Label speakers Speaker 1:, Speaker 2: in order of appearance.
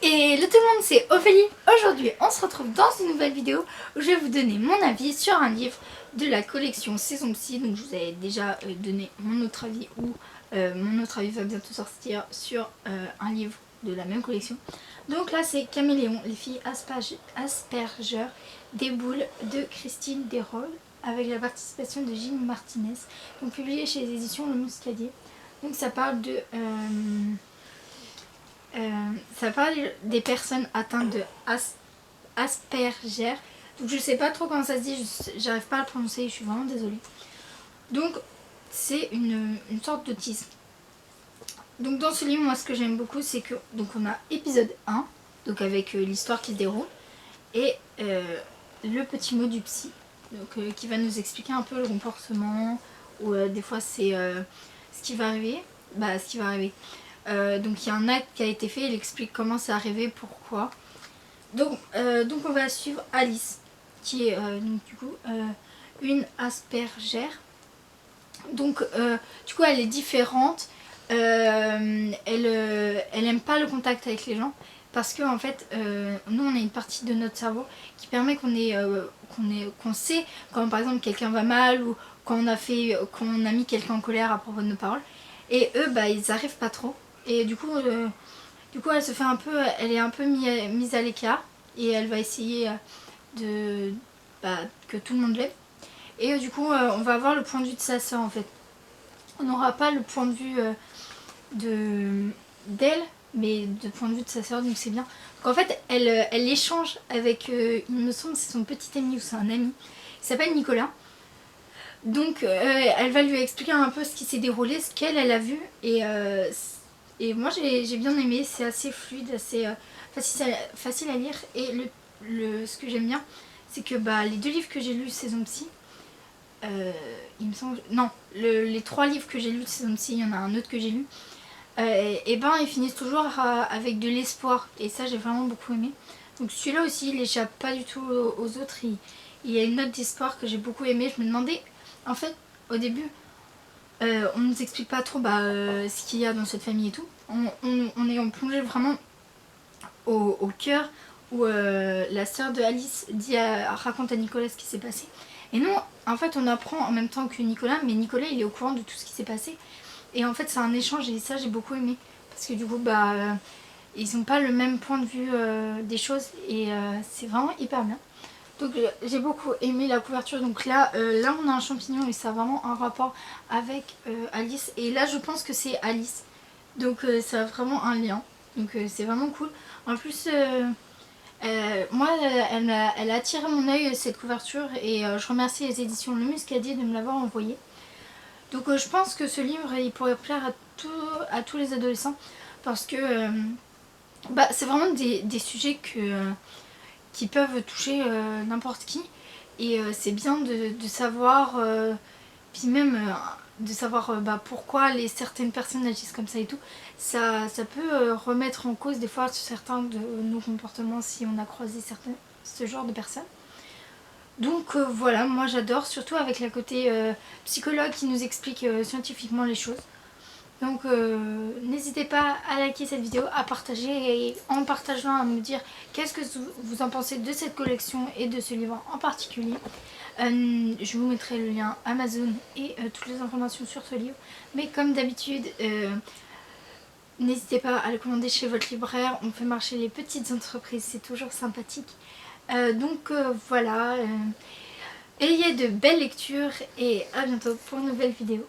Speaker 1: Et le tout le monde, c'est Ophélie. Aujourd'hui, on se retrouve dans une nouvelle vidéo où je vais vous donner mon avis sur un livre de la collection Saison Psy. Donc je vous avais déjà donné mon autre avis ou mon autre avis va bientôt sortir sur un livre de la même collection. Donc là, c'est Caméléon, les filles Asperger, des boules de Christine Desrolles avec la participation de Gilles Martinez. Donc publié chez les éditions Le Muscadier. Donc ça parle de... ça parle des personnes atteintes de Asperger. Donc je sais pas trop comment ça se dit, j'arrive pas à le prononcer, je suis vraiment désolée. Donc c'est une sorte d'autisme. Donc dans ce livre, moi ce que j'aime beaucoup, c'est que donc on a épisode 1, donc avec l'histoire qui se déroule, et le petit mot du psy, donc qui va nous expliquer un peu le comportement, ou des fois c'est ce qui va arriver. Donc il y a un acte qui a été fait, il explique comment c'est arrivé, pourquoi. Donc on va suivre Alice, qui est donc, du coup une Asperger. Donc du coup elle est différente, elle aime pas le contact avec les gens. Parce que en fait, nous on a une partie de notre cerveau qui permet qu'on sait quand par exemple quelqu'un va mal ou quand on a mis quelqu'un en colère à propos de nos paroles. Et eux, bah ils arrivent pas trop. Et du coup elle se fait elle est un peu mise à l'écart et elle va essayer que tout le monde l'aime. Et du coup, on va avoir le point de vue de sa soeur en fait. On n'aura pas le point de vue d'elle, mais de point de vue de sa soeur, donc c'est bien. Donc en fait, elle échange avec, il me semble, c'est son petit ami ou c'est un ami, il s'appelle Nicolas. Donc elle va lui expliquer un peu ce qui s'est déroulé, ce qu'elle a vu, et moi j'ai bien aimé, c'est assez fluide, assez facile à lire. Et ce que j'aime bien, c'est que les deux livres que j'ai lus Saison Psy, il me semble, non, les 3 livres que j'ai lus de Saison Psy, il y en a un autre que j'ai lu, et ils finissent toujours avec de l'espoir, et ça j'ai vraiment beaucoup aimé. Donc celui-là aussi, il échappe pas du tout aux autres, il y a une note d'espoir que j'ai beaucoup aimé. Je me demandais, en fait, au début, on nous explique pas trop ce qu'il y a dans cette famille et tout. On est plongé vraiment au cœur où la sœur de Alice raconte à Nicolas ce qui s'est passé. Et nous, en fait, on apprend en même temps que Nicolas, mais Nicolas, il est au courant de tout ce qui s'est passé. Et en fait, c'est un échange et ça, j'ai beaucoup aimé. Parce que du coup, ils n'ont pas le même point de vue des choses et c'est vraiment hyper bien. Donc j'ai beaucoup aimé la couverture. Donc là on a un champignon et ça a vraiment un rapport avec Alice. Et là je pense que c'est Alice. Donc ça a vraiment un lien. Donc c'est vraiment cool. En plus moi elle a attiré mon œil cette couverture. Et je remercie les éditions Le Muscadier de me l'avoir envoyé. Donc je pense que ce livre il pourrait plaire à tous les adolescents. Parce que c'est vraiment des sujets qui peuvent toucher n'importe qui. Et c'est bien de savoir, puis même de savoir pourquoi certaines personnes agissent comme ça et tout. Ça peut remettre en cause des fois certains de nos comportements si on a croisé ce genre de personnes. Donc voilà, moi j'adore, surtout avec la côté psychologue qui nous explique scientifiquement les choses. Donc n'hésitez pas à liker cette vidéo, à partager et en partageant à me dire qu'est-ce que vous en pensez de cette collection et de ce livre en particulier. Je vous mettrai le lien Amazon et toutes les informations sur ce livre. Mais comme d'habitude, n'hésitez pas à le commander chez votre libraire, on fait marcher les petites entreprises, c'est toujours sympathique. Donc voilà, ayez de belles lectures et à bientôt pour une nouvelle vidéo.